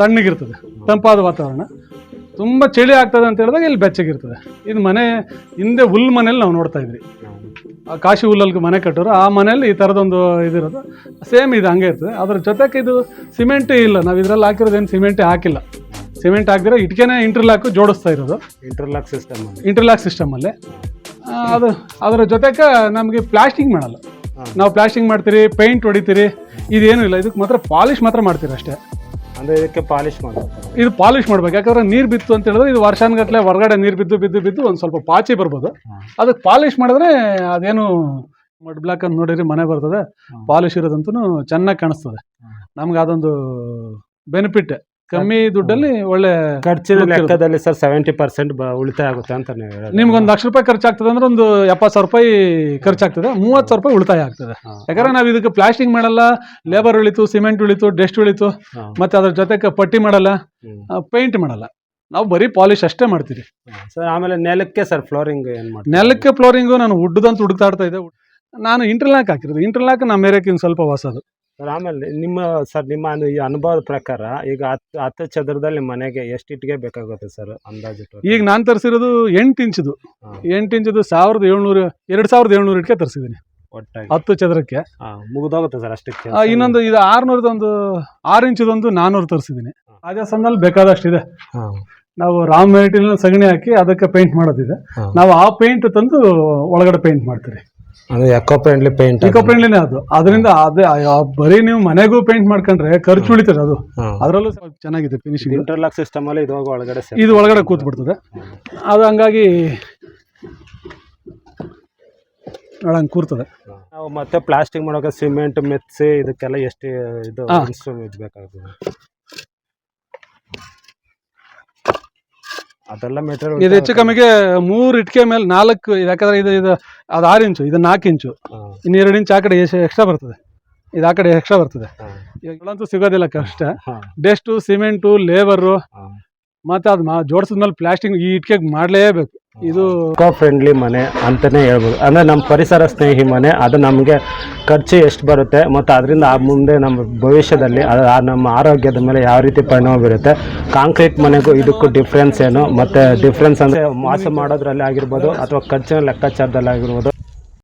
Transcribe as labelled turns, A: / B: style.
A: ತಣ್ಣಗಿರ್ತದೆ, ತಂಪಾದ ವಾತಾವರಣ. ತುಂಬ ಚಳಿ ಆಗ್ತದೆ ಅಂತ ಹೇಳಿದಾಗ ಇಲ್ಲಿ ಬೆಚ್ಚಗಿರ್ತದೆ. ಇದು ಮನೆ ಹಿಂದೆ ಹುಲ್ಲು ಮನೇಲಿ ನಾವು ನೋಡ್ತಾ ಇದ್ವಿ, ಆ ಕಾಶಿ ಹುಲ್ಲಲ್ಲಿ ಮನೆ ಕಟ್ಟೋರು, ಆ ಮನೇಲಿ ಈ ಥರದೊಂದು ಇದಿರೋದು ಸೇಮ್ ಇದು ಹಂಗೆ ಇರ್ತದೆ. ಅದ್ರ ಜೊತೆಗೆ ಇದು ಸಿಮೆಂಟೇ ಇಲ್ಲ, ನಾವು ಇದರಲ್ಲಿ ಹಾಕಿರೋದೇನು ಸಿಮೆಂಟೇ ಹಾಕಿಲ್ಲ. ಸಿಮೆಂಟ್ ಹಾಕಿದ್ರೆ ಇಟ್ಕೆನೇ ಇಂಟರ್ಲಾಕ್ ಜೋಡಿಸ್ತಾ ಇರೋದು, ಇಂಟರ್ಲಾಕ್ ಸಿಸ್ಟಮಲ್ಲಿ. ಅದು ಅದರ ಜೊತೆಗೆ ನಮಗೆ ಪ್ಲಾಸ್ಟಿಂಗ್ ಮಾಡಲ್ಲ. ನಾವು ಪ್ಲಾಸ್ಟಿಂಗ್ ಮಾಡ್ತೀರಿ, ಪೇಂಟ್ ಹೊಡಿತೀರಿ, ಇದೇನೂ ಇಲ್ಲ. ಇದಕ್ಕೆ ಮಾತ್ರ ಪಾಲಿಷ್ ಮಾತ್ರ ಮಾಡ್ತೀರಿ ಅಷ್ಟೇ.
B: ಅಂದರೆ ಇದಕ್ಕೆ ಪಾಲಿಷ್ ಮಾಡಬೇಕು,
A: ಇದು ಪಾಲಿಷ್ ಮಾಡ್ಬೇಕು. ಯಾಕಂದ್ರೆ ನೀರು ಬಿತ್ತು ಅಂತ ಹೇಳಿದ್ರೆ ಇದು ವರ್ಷಾನುಗಟ್ಟಲೆ ಹೊರಗಡೆ ನೀರು ಬಿದ್ದು ಒಂದು ಸ್ವಲ್ಪ ಪಾಚಿ ಬರ್ಬೋದು. ಅದಕ್ಕೆ ಪಾಲಿಷ್ ಮಾಡಿದ್ರೆ ಅದೇನು ಮಡ್ ಬ್ಲಾಕ್ ಅಂತ ನೋಡಿರಿ ಮನೆ ಬರ್ತದೆ, ಪಾಲಿಷ್ ಇರೋದಂತೂ ಚೆನ್ನಾಗಿ ಕಾಣಿಸ್ತದೆ. ನಮ್ಗೆ ಅದೊಂದು ಬೆನಿಫಿಟ್. ಕಮ್ಮಿ ದುಡ್ಡಲ್ಲಿ ಒಳ್ಳೆ
B: ಖರ್ಚಿನ ಲೆಕ್ಕದಲ್ಲಿ ಸರ್ 70% ಉಳಿತಾಯ ಆಗುತ್ತೆ ಅಂತ
A: ನಿಮ್ಗೊಂದು ₹1,00,000 ಖರ್ಚಾಗ್ತದೆ ಅಂದ್ರೆ ಒಂದು ₹70,000 ಖರ್ಚಾಗ್ತದೆ, ₹30,000 ಉಳಿತಾಯ ಆಗ್ತದೆ. ಯಾಕಂದ್ರೆ ನಾವು ಇದಕ್ಕೆ ಪ್ಲಾಸ್ಟಿಂಗ್ ಮಾಡಲ್ಲ, ಲೇಬರ್ ಉಳಿತು, ಸಿಮೆಂಟ್ ಉಳಿತು, ಡೆಸ್ಟ್ ಉಳಿತು, ಮತ್ತೆ ಅದ್ರ ಜೊತೆಗೆ ಪಟ್ಟಿ ಮಾಡಲ್ಲ, ಪೇಂಟ್ ಮಾಡಲ್ಲ. ನಾವು ಬರೀ ಪಾಲಿಶ್ ಅಷ್ಟೇ ಮಾಡ್ತೀವಿ
B: ಸರ್. ಆಮೇಲೆ ನೆಲಕ್ಕೆ ಸರ್ ಫ್ಲೋರಿಂಗ್ ಏನು ಮಾಡಿ?
A: ನೆಲಕ್ಕೆ ಫ್ಲೋರಿಂಗು ನಾನು ಹುಡ್ದಂತ ಹುಡುಕ್ತಾಡ್ತಾ ಇದ್ದೆ. ನಾನು ಇಂಟರ್ಲಾಕ್ ಹಾಕಿರೋದು. ಇಂಟರ್ಲಾಕ್ ನಮ್ಮ ಏರಿಯಾಕ್ಕಿಂತ ಸ್ವಲ್ಪ ಹೊಸದು.
B: ಆಮೇಲೆ ನಿಮ್ಮ ಈ ಅನುಭವದ ಪ್ರಕಾರ ಈಗ 10 ಚದರದಲ್ಲಿ ಮನೆಗೆ ಎಷ್ಟು ಇಟ್ಟಿಗೆ ಬೇಕಾಗುತ್ತೆ ಸರ್ ಅಂದಾಜು?
A: ಈಗ ನಾನು ತರಿಸಿರೋದು 8 ಇಂಚದು 2,700 ಇಟ್ಟಿಗೆ ತರಿಸಿದ್ದೀನಿ
B: ಒಟ್ಟಾಗಿ
A: 10 ಚದರಕ್ಕೆ.
B: ಮುಗಿದೋಗುತ್ತೆ ಸರ್ ಅಷ್ಟಕ್ಕೆ.
A: ಇನ್ನೊಂದು ಇದು 600 6 ಇಂಚದೊಂದು 400 ತರಿಸಿದ್ದೀನಿ. ರಾಜಸ್ಥಾನದಲ್ಲಿ ಬೇಕಾದಷ್ಟಿದೆ. ನಾವು ರಾ ಮೆಟೀರಿಯಲ್ ಸಗಣಿ ಹಾಕಿ ಅದಕ್ಕೆ ಪೇಂಟ್ ಮಾಡೋದಿದೆ. ನಾವು ಆ ಪೇಂಟ್ ತಂದು ಒಳಗಡೆ ಪೇಂಟ್ ಮಾಡ್ತೀವಿ.
B: ಅದು ಎಕೋ ಫ್ರೆಂಡ್ಲಿ ಪೇಂಟ್,
A: ಎಕೋ ಫ್ರೆಂಡ್ಲಿನೇ ಅದು. ಅದರಿಂದ ಅದೇ ಬರೀ ನೀವು ಮನೆಗೂ ಪೇಂಟ್ ಮಾಡ್ಕೊಂಡ್ರೆ ಖರ್ಚು ಉಳಿತದೆ. ಅದು ಅದರಲ್ಲೂ ಚೆನ್ನಾಗಿದೆ ಫಿನಿಶಿಂಗ್.
B: ಇಂಟರ್ಲಾಕ್ ಸಿಸ್ಟಮ್ ಅಲ್ಲಿ
A: ಇದು ಒಳಗಡೆ ಕೂತ್ ಬಿಡ್ತದೆ. ಅದು ಹಂಗಾಗಿ ನೋಡಂಗೆ ಕೂರ್ತದೆ.
B: ನಾವು ಮತ್ತೆ ಪ್ಲಾಸ್ಟಿಕ್ ಮಾಡೋಕೆ ಸಿಮೆಂಟ್ ಮೆತ್ಸಿ ಇದಕ್ಕೆಲ್ಲ ಎಷ್ಟು ಇದು ಬೇಕಾಗ್ತದೆ? ಅದೆಲ್ಲ ಮೆಟೀರಿಯಲ್
A: ಇದು ಹೆಚ್ಚು ಕಮ್ಮಿಗೆ 3 ಇಟ್ಟಿಗೆ ಮೇಲೆ 4. ಯಾಕಂದ್ರೆ ಇದು ಅದು 6 ಇಂಚು, ಇದು 4 ಇಂಚು, ಇನ್ನು 2 ಇಂಚು ಆ ಕಡೆ ಎಕ್ಸ್ಟ್ರಾ ಬರ್ತದೆ. ಇದು ಆ ಕಡೆ ಎಕ್ಸ್ಟ್ರಾ ಬರ್ತದೆ. ಇವಾಗಂತೂ ಸಿಗೋದಿಲ್ಲ, ಕಷ್ಟ. ಡೆಸ್ಟು, ಸಿಮೆಂಟು, ಲೇಬರು, ಮತ್ತೆ ಅದು ಜೋಡಿಸಿದ್ಮೇಲೆ ಪ್ಲಾಸ್ಟಿಂಗ್ ಈ ಇಟ್ಟಿಗೆ ಮಾಡಲೇಬೇಕು. ಇದು
B: ಎಕೋ ಫ್ರೆಂಡ್ಲಿ ಮನೆ ಅಂತಾನೆ ಹೇಳ್ಬೋದು. ಅಂದರೆ ನಮ್ಮ ಪರಿಸರ ಸ್ನೇಹಿ ಮನೆ. ಅದು ನಮಗೆ ಖರ್ಚು ಎಷ್ಟು ಬರುತ್ತೆ ಮತ್ತು ಅದರಿಂದ ಮುಂದೆ ನಮ್ಮ ಭವಿಷ್ಯದಲ್ಲಿ ನಮ್ಮ ಆರೋಗ್ಯದ ಮೇಲೆ ಯಾವ ರೀತಿ ಪರಿಣಾಮ ಬೀರುತ್ತೆ. ಕಾಂಕ್ರೀಟ್ ಮನೆಗೂ ಇದಕ್ಕೂ ಡಿಫ್ರೆನ್ಸ್ ಏನು, ಮತ್ತು ಡಿಫ್ರೆನ್ಸ್ ಅಂದರೆ ವಾಸ ಮಾಡೋದ್ರಲ್ಲಿ ಆಗಿರ್ಬೋದು ಅಥವಾ ಖರ್ಚಿನ ಲೆಕ್ಕಾಚಾರದಲ್ಲಿ ಆಗಿರ್ಬೋದು.